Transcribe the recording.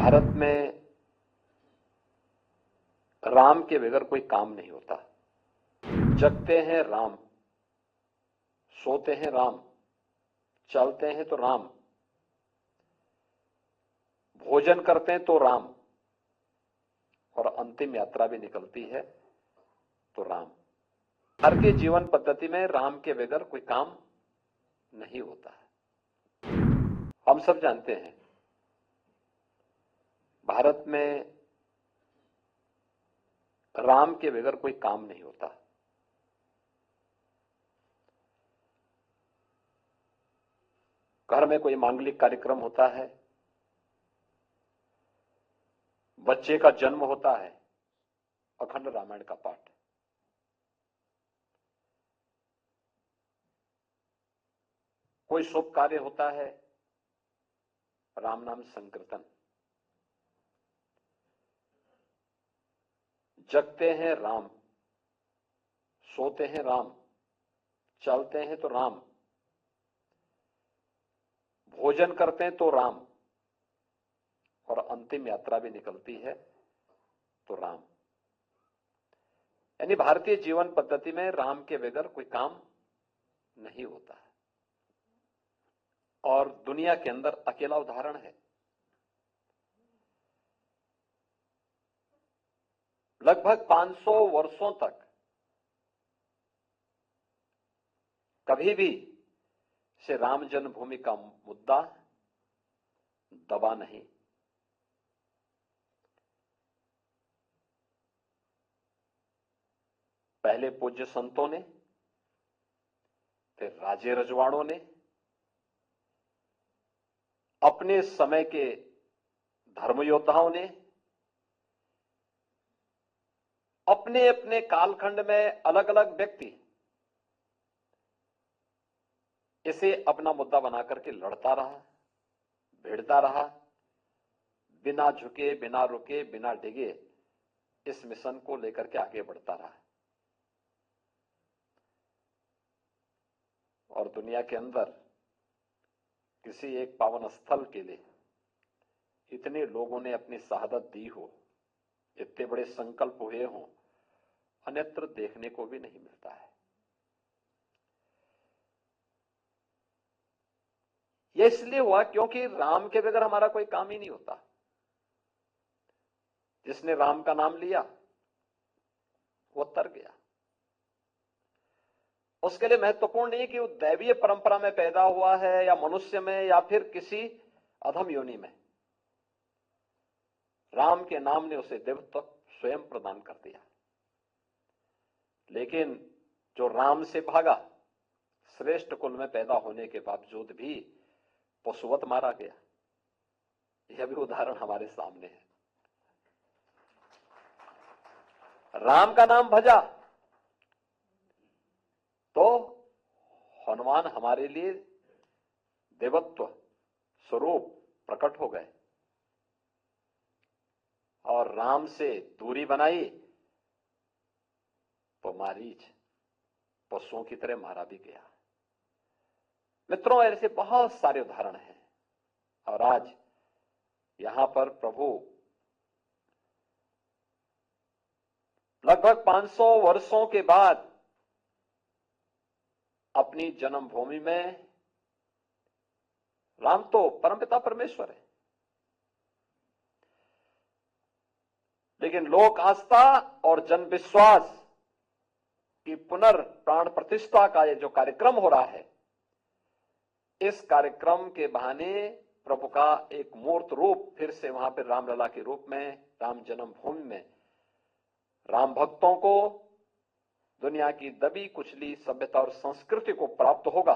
भारत में राम के बगैर कोई काम नहीं होता। जगते हैं राम, सोते हैं राम, चलते हैं तो राम, भोजन करते हैं तो राम, और अंतिम यात्रा भी निकलती है तो राम। भारतीय जीवन पद्धति में राम के बगैर कोई काम नहीं होता है। हम सब जानते हैं भारत में राम के बगैर कोई काम नहीं होता। घर में कोई मांगलिक कार्यक्रम होता है, बच्चे का जन्म होता है, अखंड रामायण का पाठ। कोई शुभ कार्य होता है, राम नाम संकीर्तन। जगते हैं राम, सोते हैं राम, चलते हैं तो राम, भोजन करते हैं तो राम, और अंतिम यात्रा भी निकलती है तो राम। यानी भारतीय जीवन पद्धति में राम के बगैर कोई काम नहीं होता है। और दुनिया के अंदर अकेला उदाहरण है। लगभग 500 वर्षों तक कभी भी से राम जन्मभूमि का मुद्दा दबा नहीं। पहले पूज्य संतों ने, फिर राजे रजवाड़ों ने, अपने समय के धर्म योद्धाओं ने अपने अपने कालखंड में अलग अलग व्यक्ति इसे अपना मुद्दा बना करके लड़ता रहा, भिड़ता रहा, बिना झुके, बिना रुके, बिना डिगे इस मिशन को लेकर के आगे बढ़ता रहा। और दुनिया के अंदर किसी एक पावन स्थल के लिए इतने लोगों ने अपनी शहादत दी हो, इतने बड़े संकल्प हुए हों, अन्यत्र देखने को भी नहीं मिलता है। यह इसलिए हुआ क्योंकि राम के बगैर हमारा कोई काम ही नहीं होता। जिसने राम का नाम लिया वो तर गया। उसके लिए महत्वपूर्ण नहीं कि वो दैवीय परंपरा में पैदा हुआ है या मनुष्य में या फिर किसी अधम योनि में। राम के नाम ने उसे देवत्व स्वयं प्रदान कर दिया। लेकिन जो राम से भागा, श्रेष्ठ कुल में पैदा होने के बावजूद भी पशुवत मारा गया। यह भी उदाहरण हमारे सामने है। राम का नाम भजा तो हनुमान हमारे लिए देवत्व स्वरूप प्रकट हो गए, और राम से दूरी बनाई तो मारीच पशुओं की तरह मारा भी गया। मित्रों, ऐसे बहुत सारे उदाहरण हैं। और आज यहां पर प्रभु लगभग 500 वर्षों के बाद अपनी जन्मभूमि में, राम तो परमपिता परमेश्वर है, लेकिन लोक आस्था और जन विश्वास की पुनर्प्राण प्रतिष्ठा का ये जो कार्यक्रम हो रहा है, इस कार्यक्रम के बहाने प्रभु का एक मूर्त रूप फिर से वहां पर रामलला के रूप में राम जन्मभूमि में राम भक्तों को दुनिया की दबी कुचली सभ्यता और संस्कृति को प्राप्त होगा।